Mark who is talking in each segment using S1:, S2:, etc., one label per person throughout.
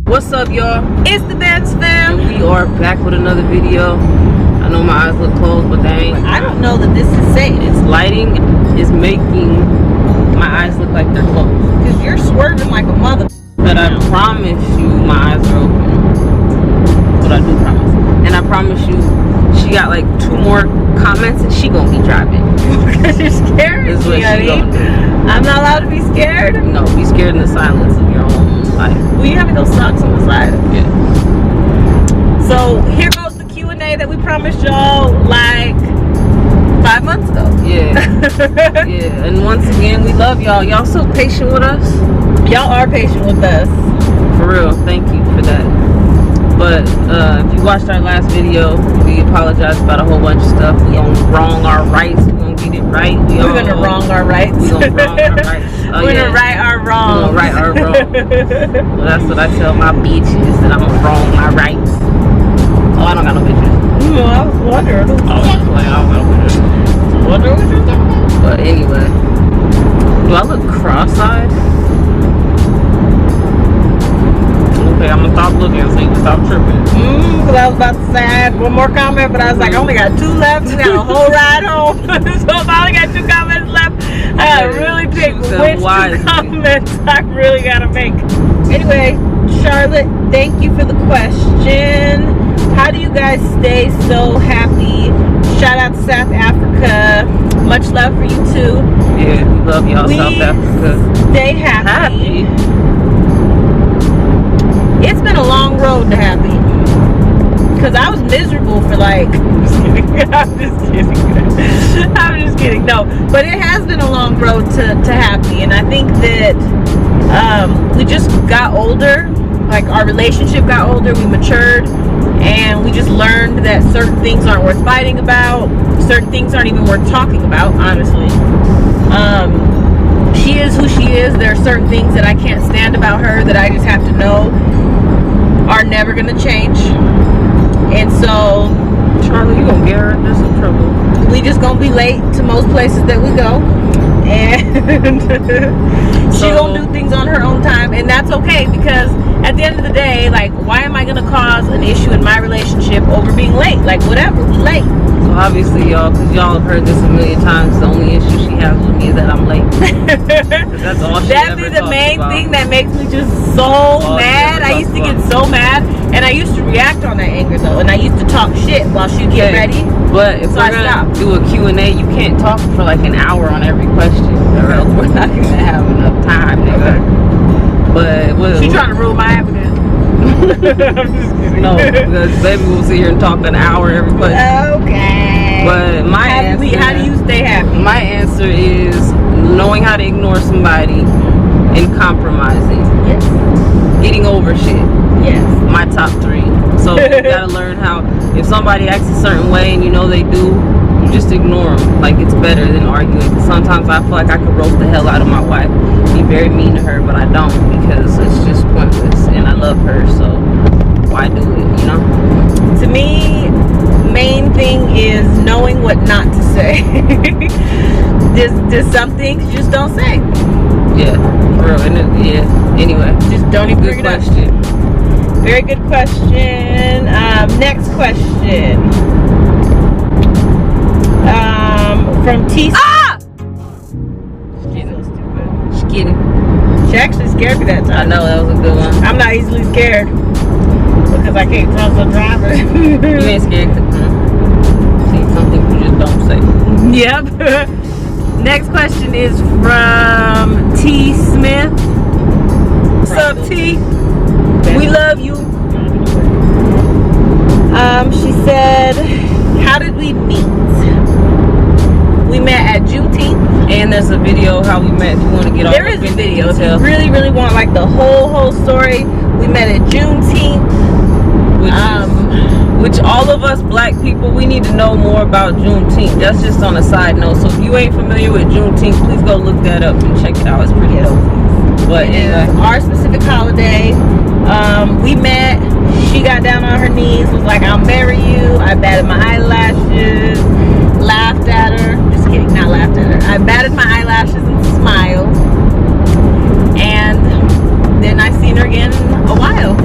S1: What's up, y'all?
S2: It's the Bets Fam.
S1: And we are back with another video. I know my eyes look closed, but they ain't.
S2: I don't know that this is safe.
S1: It's lighting is making my eyes look like they're closed.
S2: Because you're swerving like a mother.
S1: But I promise you my eyes are open. But I do promise. And I promise you, she got like 2 more comments and she gonna be driving.
S2: Because you're scared.
S1: This is what she gonna do.
S2: I'm not allowed to be scared.
S1: No, be scared in the silence of your own life.
S2: Well, you having those socks on the side.
S1: Yeah.
S2: So here goes the Q&A that we promised y'all like 5 months ago.
S1: Yeah. Yeah. And once again, we love y'all. Y'all so patient with us.
S2: Y'all are patient with us.
S1: For real. Thank you for that. But if you watched our last video, we apologize about a whole bunch of stuff. We gonna wrong our rights. We gonna get it right.
S2: We're gonna wrong our rights.
S1: We gonna wrong our rights. Oh,
S2: We're gonna right our wrongs.
S1: We're gonna right our wrongs. Well, that's what I tell my bitches, that I'm gonna wrong my rights. Oh, I don't got no bitches.
S2: No, I was wondering.
S1: I was just playing. I don't got no bitches.
S2: Wondering what you're talking about.
S1: But anyway, do I look cross-eyed? Okay, I'm gonna stop looking so you can stop tripping.
S2: Because I was about to say I had one more comment, but I was like, I only got 2 left. We got a whole ride home. So if I only got 2 comments left, I gotta really pick which 2 comments I really gotta make. Anyway, Charlotte, thank you for the question. How do you guys stay so happy? Shout out to South Africa. Much love for you too.
S1: Yeah, we love y'all, South Africa.
S2: Stay happy. It's been a long road to happy. Because I was miserable for like... I'm just kidding. I'm just kidding. No. But it has been a long road to happy. And I think that we just got older. Like our relationship got older. We matured. And we just learned that certain things aren't worth fighting about. Certain things aren't even worth talking about, honestly. She is who she is. There are certain things that I can't stand about her that I just have to know are never gonna change. And so,
S1: Charlie, you gonna get her into some trouble.
S2: We just gonna be late to most places that we go, and she gonna do things on her own time, and that's okay, because at the end of the day, like, why am I gonna cause an issue in my relationship over being late? Like, whatever, we late.
S1: So obviously, y'all, because y'all have heard this a million times, the only issue she has with me is that I'm late. That's all she
S2: That'd be the main thing that makes me just so mad. I used to get so mad, and I used to react on that anger though, and I used to talk shit while she'd get ready.
S1: But if we're gonna do a Q&A, you can't talk for like an hour on every question, or else we're not gonna have enough time, nigga. But
S2: she trying to rule my happiness. I'm just kidding.
S1: No, because baby will sit here and talk an hour every question.
S2: Okay.
S1: But my answer,
S2: how do you stay happy?
S1: My answer is knowing how to ignore somebody and compromising.
S2: Yes.
S1: Getting over shit.
S2: Yes.
S1: My top 3. So you gotta learn how, if somebody acts a certain way and you know they do, you just ignore them. Like, it's better than arguing. Because sometimes I feel like I could roast the hell out of my wife, be very mean to her, but I don't, because it's just pointless and I love her, so why do it, you know?
S2: To me, main thing is knowing what not to say. There's some things you just don't say.
S1: Yeah, for real. And yeah, anyway.
S2: Just don't even bring it up. Very good question. Next question. From T.
S1: Ah!
S2: She's
S1: kidding.
S2: She actually scared me that time.
S1: I know, that was a good one.
S2: I'm not easily scared because I can't trust a driver.
S1: You ain't scared. See, some things you just don't say.
S2: Yep. Next question is from T. Smith. What's up, T? We love you. She said, how did we meet? We met at Juneteenth.
S1: And there's a video how we met. If you want to get all
S2: there is a video. If you really want like the whole story, we met at Juneteenth.
S1: Which all of us black people, we need to know more about Juneteenth. That's just on a side note. So if you ain't familiar with Juneteenth, please go look that up and check it out. It's pretty dope. But anyway,
S2: our specific holiday. We met. She got down on her knees, was like, I'll marry you. I batted my eyelashes, laughed at her. Just kidding, not laughed at her. I batted my eyelashes and smiled. And then I seen her again in a while.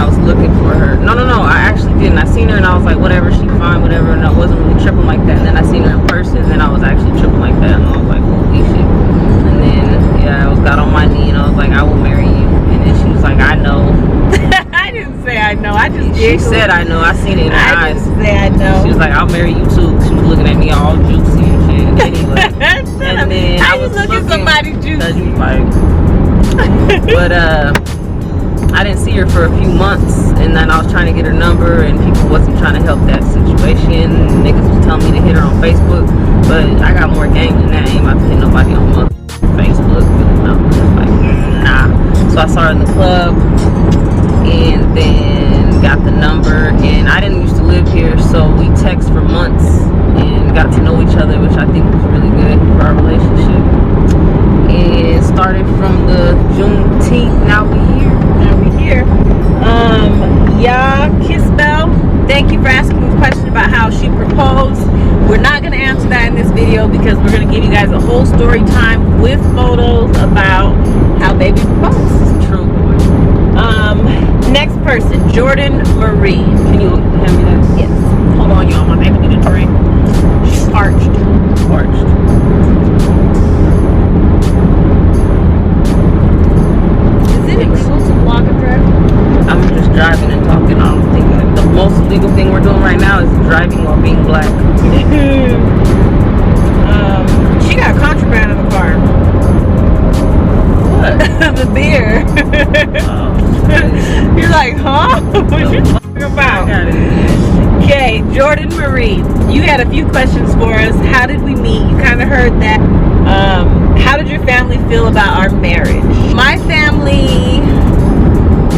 S1: I was looking for her. No, I actually didn't. I seen her and I was like, whatever, she fine, whatever, and I wasn't really tripping like that. And then I seen her in person, and then I was actually tripping like that, and I was like, holy shit. And then I got on my knee and I was like, I will marry you. And then she was like, I know.
S2: I didn't say I know. I just
S1: She said I know. I seen it in her eyes.
S2: I didn't say I know.
S1: She was like, I'll marry you too. She was looking at me all juicy and shit. Anyway. And then
S2: I was looking at somebody juicy.
S1: Like, but I didn't see her for a few months, and then I was trying to get her number, and people wasn't trying to help that situation. Niggas was telling me to hit her on Facebook, but I got more game than that. I ain't about to hit nobody on my Facebook. No, just like, nah. So I saw her in the club, and then got the number, and I didn't used to live here, so we text for months and got to know each other, which I think was really good for our relationship. And started from the Juneteenth. Now we here. Kisbell, thank you for asking me a question about how she proposed. We're not going to answer that in this video because we're going to give you guys a whole story time with photos about how baby proposed. True.
S2: Next person, Jordan Marie.
S1: Can you hand me that?
S2: Yes. Hold on, y'all. My baby need a drink. She's parched. Is it illegal to vlog and drive?
S1: I'm just driving and talking. I don't think that the most legal thing we're doing right now is driving while being black.
S2: She got contraband in the car.
S1: What?
S2: The beer. You're like, huh? What you talking about?
S1: I got it.
S2: Okay, Jordan Marie, you had a few questions for us. How did we meet? You kind of heard that. How did your family feel about our marriage? My family,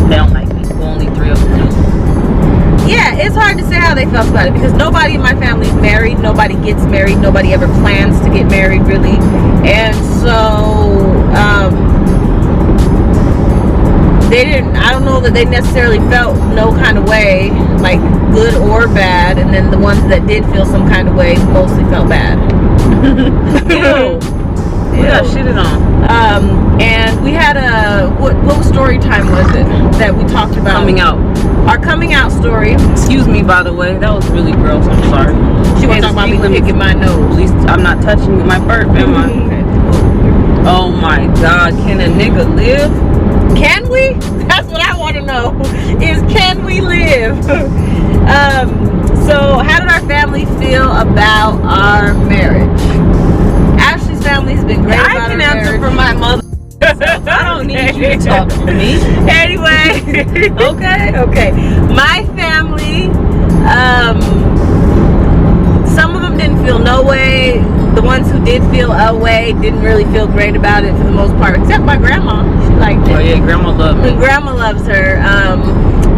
S1: They don't like me. Well, only 3 of them do.
S2: yeah, it's hard to say how they felt about it because nobody in my family is married. Nobody gets married. Nobody ever plans to get married, really. And so, they didn't, I don't know that they necessarily felt no kind of way, like good or bad. And then the ones that did feel some kind of way mostly felt bad.
S1: Ew. We got shitted on.
S2: And we had what story time was it that we talked about?
S1: Coming out.
S2: Our coming out story.
S1: Excuse me, by the way. That was really gross. I'm sorry.
S2: She was talking about me picking my nose.
S1: At least I'm not touching my burp, am I? Oh my God. Can a nigga live?
S2: Can we? That's what I want to know. Is can we live? So how did our family feel about our marriage? Ashley's family has been great about our marriage. I can answer for my mother. I don't need you to talk for me. Anyway. Okay. My family, some of them didn't feel no way. The ones who did feel a way didn't really feel great about it for the most part, except my grandma. She liked it.
S1: Oh yeah, grandma loved me.
S2: Grandma loves her.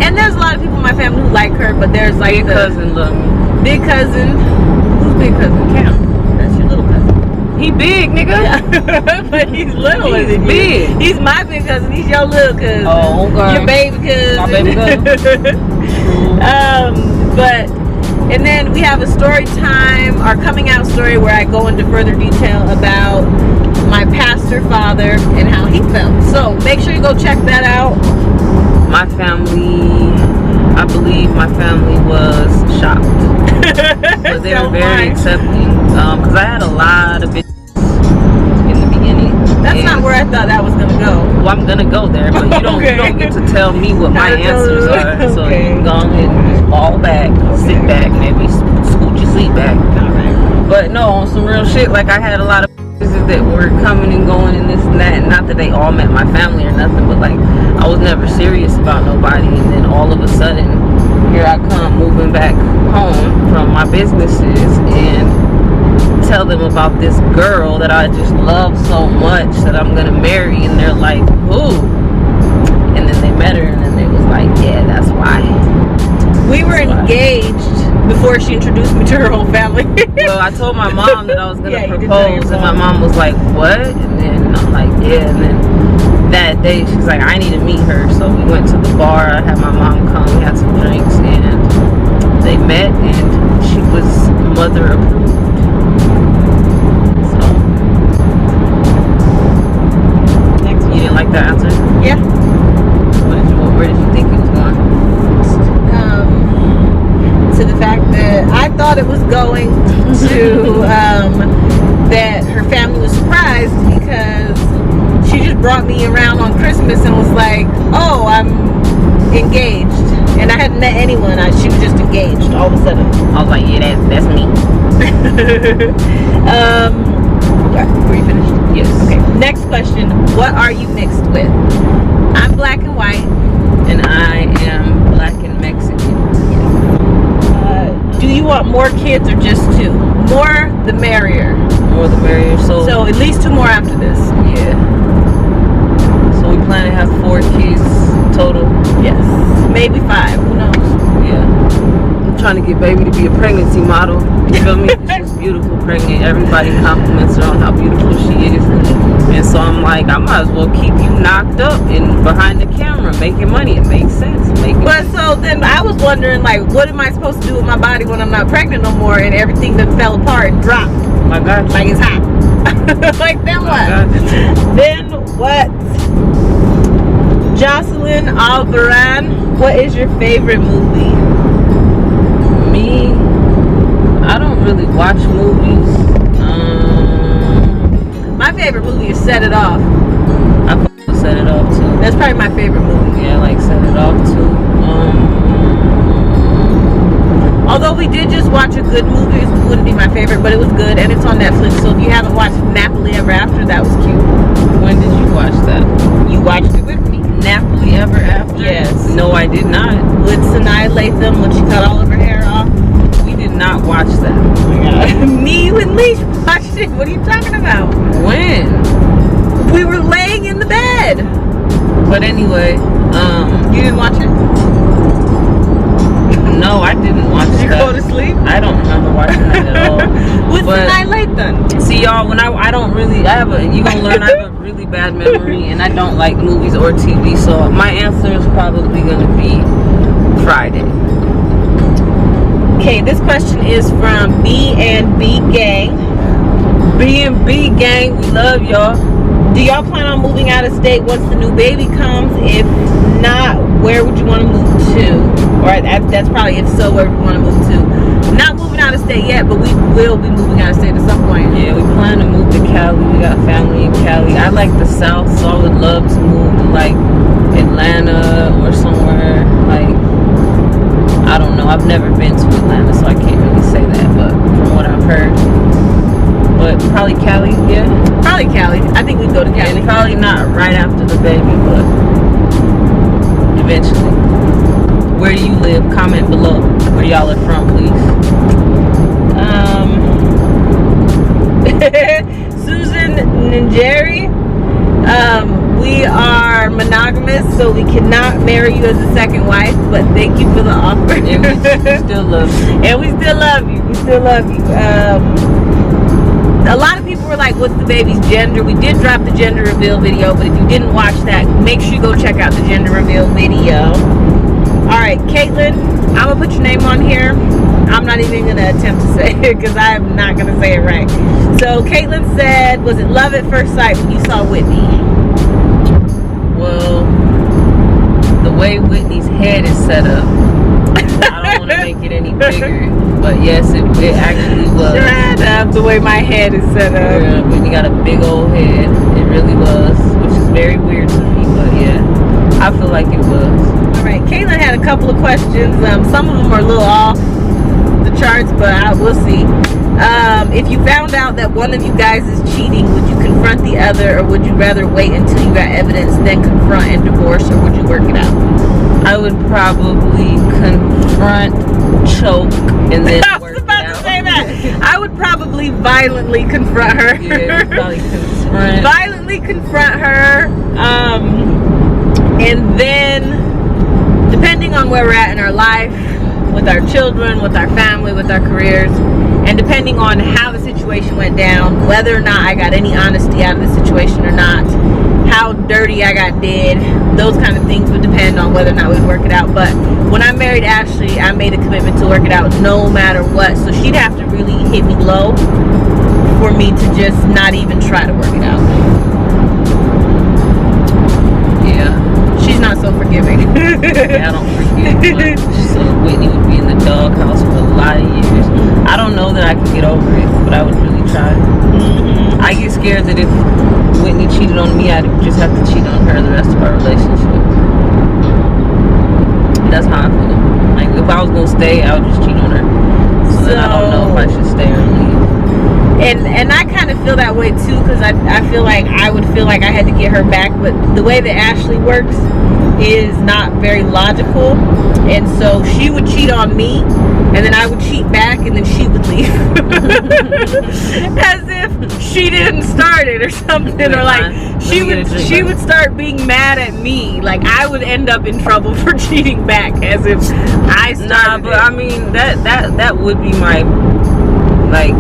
S2: And there's a lot of people in my family who like her, but there's like
S1: big cousin love me.
S2: Big cousin. Who's big cousin? Cam. That's your little cousin.
S1: He big, nigga.
S2: Yeah. But he's little.
S1: He's big.
S2: He's my big cousin. He's your little cousin.
S1: Oh, okay.
S2: Your baby cousin.
S1: My baby cousin.
S2: And then we have a story time, our coming out story, where I go into further detail about my pastor father and how he felt. So make sure you go check that out.
S1: My family, I believe my family was shocked. But they were very accepting. Because I had a lot of bitches in the beginning.
S2: That's not where I thought that was going to go.
S1: Well, I'm going to go there, but you don't get to tell me what my answers are. So you can go ahead and just fall back, sit back, maybe scoot your seat back. But no, on some real shit, like I had a lot of bitches that were coming and going and this and that. And not that they all met my family or nothing, but like I was never serious about nobody. And then all of a sudden, here I come moving back home from my businesses and tell them about this girl that I just love so much that I'm gonna marry, and they're like, who? And then they met her and then they was like, yeah, that's why.
S2: We were engaged before she introduced me to her whole family.
S1: Well, I told my mom that I was gonna propose, and my mom was like, what? And then I'm like, yeah. And then that day she's like, I need to meet her. So we went to the bar. I had my mom come, we had some drinks, and they met, and she was mother approved. You didn't like that answer?
S2: Yeah.
S1: Where did you think it was going?
S2: thought it was going to that her family was surprised because she just brought me around on Christmas and was like, oh, I'm engaged. And I hadn't met anyone. She was just engaged all of a sudden.
S1: I was like, yeah, that's me.
S2: Were you finished?
S1: Yes.
S2: Okay. Next question. What are you mixed with? I'm black and white.
S1: And I am black and Mexican.
S2: Do you want more kids or just 2? More the merrier.
S1: More the merrier.
S2: So at least 2 more after this.
S1: Yeah. So we plan to have 4 kids total.
S2: Yes. Maybe 5. Who knows?
S1: Yeah. I'm trying to get baby to be a pregnancy model. You feel me? She's beautiful pregnant. Everybody compliments her on how beautiful she is. And so I'm like, I might as well keep you knocked up and behind the camera making money. It makes sense.
S2: But so then I was wondering, like, what am I supposed to do with my body when I'm not pregnant no more and everything that fell apart and dropped?
S1: My God.
S2: Like it's hot. Like then what? Then what? Jocelyn Alvaran, what is your favorite movie?
S1: Me, I don't really watch movies.
S2: My favorite movie is Set It Off.
S1: I Set It Off too.
S2: That's probably my favorite movie.
S1: Yeah, I like Set It Off too.
S2: Although we did just watch a good movie, it wouldn't be my favorite, but it was good and it's on Netflix. So if you haven't watched Napoli Ever After, that was cute.
S1: When did you watch that?
S2: You watched it with me.
S1: Napoli Ever After?
S2: Yes.
S1: No, I did not.
S2: With Sanaa Lathan when she cut all of her hair off.
S1: We did not watch that.
S2: Oh my God. Me and Leash watched it. What are you talking about?
S1: When?
S2: We were laying in the bed.
S1: But anyway,
S2: You didn't watch it?
S1: no, I didn't watch
S2: Did you
S1: that.
S2: go to sleep?
S1: I don't remember watching that at all.
S2: With
S1: But-
S2: Sanaa Lathan.
S1: See y'all, when I don't really, you gonna learn I have a really bad memory and I don't like movies or TV, so my answer is probably gonna be Friday.
S2: Okay, this question is from B&B Gang.
S1: B&B gang, we love y'all.
S2: Do y'all plan on moving out of state once the new baby comes? If not, where would you want to move to? Or that's probably if so, where we want to move to. Not moving out of state yet, but we will be moving out of state at some point.
S1: Yeah, we plan to move to Cali. We got family in Cali. I like the South, so I would love to move to like Atlanta or somewhere like, I don't know. I've never been to Atlanta, so I can't really say that, but from what I've heard. But probably Cali, yeah.
S2: Probably Cali. I think we'd go to Cali.
S1: And probably not right after the baby, but eventually. Where you live, comment below where y'all are from, please.
S2: Susan Ninjeri, we are monogamous, so we cannot marry you as a second wife, but thank you for the offer.
S1: And we still love you.
S2: And we still love you. We still love you. A lot of people were like, what's the baby's gender? We did drop the gender reveal video, but if you didn't watch that, make sure you go check out the gender reveal video. Alright, Caitlin, I'm going to put your name on here. I'm not even going to attempt to say it because I'm not going to say it right. So, Caitlin said, was it love at first sight when you saw Whitney?
S1: Well, the way Whitney's head is set up, I don't want to make it any bigger, but yes, it actually was.
S2: Shut up, the way my head is set up.
S1: Yeah, Whitney got a big old head. It really was, which is very weird to me, but yeah, I feel like it was.
S2: Alright, Caitlin had a couple of questions. Some of them are a little off the charts, but we'll see. If you found out that one of you guys is cheating, would you confront the other, or would you rather wait until you got evidence, then confront and divorce, or would you work it out?
S1: I would probably confront, choke, and then
S2: I
S1: work
S2: was
S1: it
S2: about to
S1: out.
S2: say that. I would probably violently confront her.
S1: Yeah, probably confront.
S2: Violently confront her. And then, depending on where we're at in our life, with our children, with our family, with our careers, and depending on how the situation went down, whether or not I got any honesty out of the situation or not, how dirty I got did, those kind of things would depend on whether or not we'd work it out. But when I married Ashley, I made a commitment to work it out no matter what. So she'd have to really hit me low for me to just not even try to work it out.
S1: Yeah.
S2: She's not so forgiving.
S1: Yeah, I don't forgive much. So Whitney would be in the doghouse for a lot of years. I don't know that I can get over it, but I would really try. I get scared that if Whitney cheated on me, I'd just have to cheat on her the rest of our relationship. That's how I feel. Like, if I was gonna stay, I would just cheat on her. So then I don't know if I should stay or leave.
S2: And I kind of feel that way too, because I feel like I would feel like I had to get her back, but the way that Ashley works is not very logical, and so she would cheat on me, and then I would cheat back, and then she would leave. As if she didn't start it or something, or like she would start being mad at me, like I would end up in trouble for cheating back, as if I started.
S1: Nah, but I mean that would be my like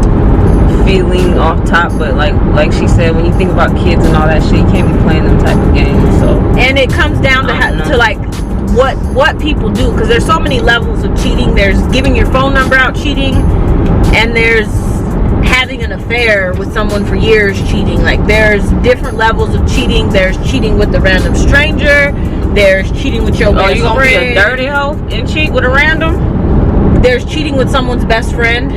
S1: feeling off top, but like she said, when you think about kids and all that shit, you can't be playing them type of games. So, and
S2: it comes down to like what people do, because there's so many levels of cheating. There's giving your phone number out cheating, and there's having an affair with someone for years cheating. Like, there's different levels of cheating. There's cheating with a random stranger. There's cheating with your best friend.
S1: You gonna be a dirty hoe and cheat with a random?
S2: There's cheating with someone's best friend.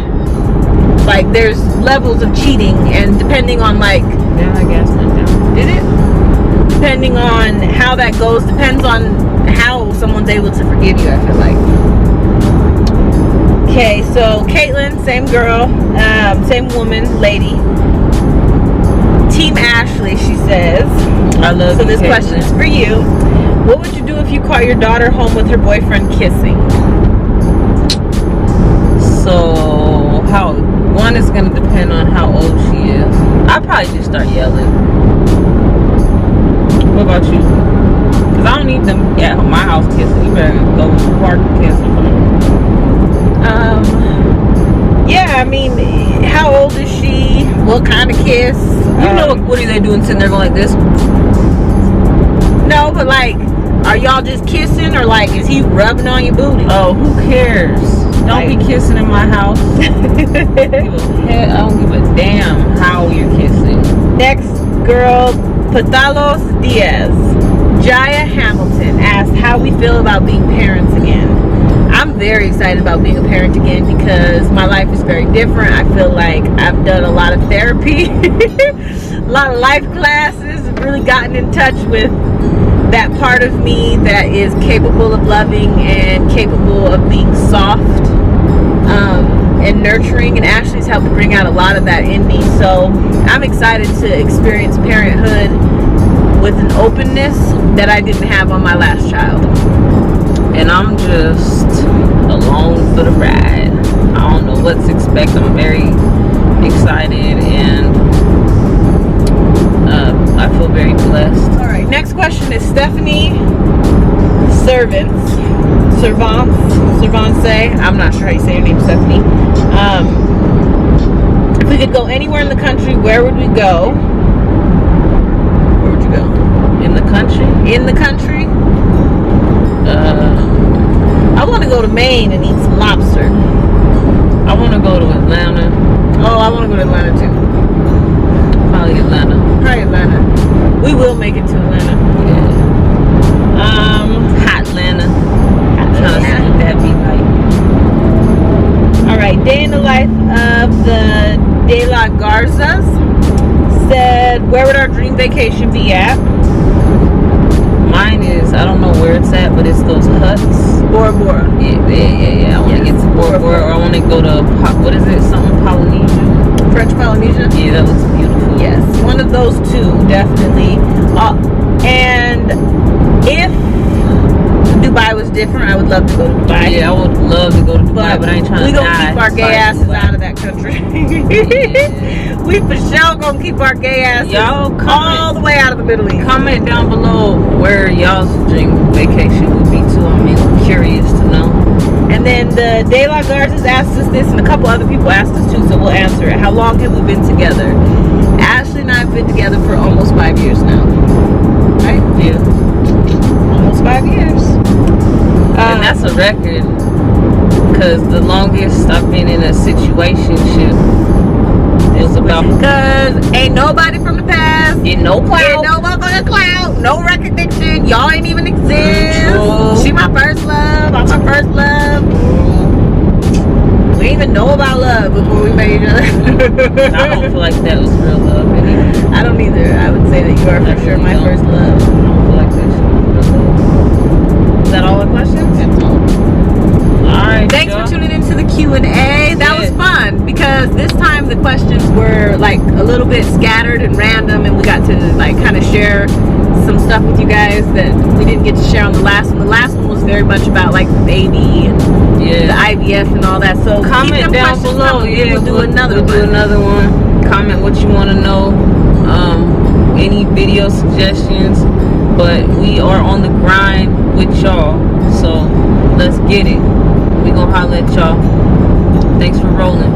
S2: Like, there's levels of cheating, and depending on like,
S1: yeah, I guess went down.
S2: Did it? Depending on how that goes, depends on how someone's able to forgive you, I feel like. Okay, so Caitlin, same girl, same woman, lady. Team Ashley, she says.
S1: I love.
S2: So this question is for you. What would you do if you caught your daughter home with her boyfriend kissing?
S1: So how? One is going to depend on how old she is. I'd probably just start yelling. What about you? Because I don't need them at my house kissing. You better go to the park and kiss them.
S2: Yeah, I mean, how old is she? What kind of kiss?
S1: You know, what are they doing sitting there going like this?
S2: No, but like, are y'all just kissing, or like, is he rubbing on your booty?
S1: Oh, who cares? Don't be kissing in my house. I don't give a damn how you're kissing.
S2: Next girl, Patalos Diaz. Jaya Hamilton asked how we feel about being parents again. I'm very excited about being a parent again, because my life is very different. I feel like I've done a lot of therapy, a lot of life classes, really gotten in touch with that part of me that is capable of loving and capable of being soft and nurturing, and Ashley's helped bring out a lot of that in me. So I'm excited to experience parenthood with an openness that I didn't have on my last child.
S1: And I'm just along for the ride. I don't know what to expect. I'm very excited, and I feel very blessed.
S2: All right, next question is Stephanie Servance. I'm not sure how you say your name, Stephanie. If we could go anywhere in the country, where would we go? Where would you go?
S1: In the country?
S2: In the country? I want to go to Maine and eat some lobster.
S1: I want to go to Atlanta.
S2: Oh, I want to go to Atlanta too.
S1: Probably Atlanta.
S2: We will make it to Atlanta.
S1: Yeah. Hot Atlanta. Trying to see what that be like.
S2: Alright, day in the life of the De La Garzas said, where would our dream vacation be at?
S1: Mine is, I don't know where it's at, but it's those huts.
S2: Bora Bora.
S1: Yeah. I want to get to Bora Bora, or I want to go to, what is it, something Polynesia?
S2: French Polynesia?
S1: Yeah, that looks beautiful.
S2: Yes, one of those two, definitely. And if Dubai was different, I would love to go to Dubai.
S1: Yeah, I would love to go to Dubai, but I ain't trying to die.
S2: We gonna keep our gay asses out of that country.
S1: Yeah.
S2: We for sure gonna keep our gay asses all the way out of the Middle East.
S1: Comment down below where y'all's dream vacation would be too. I'm curious to know.
S2: And then the De La Garzas asked us this, and a couple other people asked us too, so we'll answer it. How long have we been together? Ashley and I have been together for almost 5 years now. Right?
S1: Yeah.
S2: Almost 5 years.
S1: And that's a record, because the longest I've been in a situationship was about...
S2: Because ain't nobody from the past.
S1: Ain't no clout.
S2: Ain't no motherfucking clout. No recognition. Y'all ain't even exist.
S1: True.
S2: She my first love. I'm my first love. We didn't even know about love before we met each other.
S1: I don't feel like that was real love anyway.
S2: I don't either. I would say that you are for sure my first love.
S1: I don't feel like that shit was real love.
S2: Is that all the questions?
S1: That's all. Alright,
S2: Thanks for tuning into the Q&A. That was fun because this time the questions were like a little bit scattered and random, and we got to like kind of share some stuff with you guys that we didn't get to share on the last one. The last one was very much about like the baby and the IVF and all that. So
S1: comment down below.
S2: We'll do another
S1: one. Comment what you want to know. Any video suggestions. But we are on the grind with y'all. So let's get it. We gonna holler at y'all. Thanks for rolling.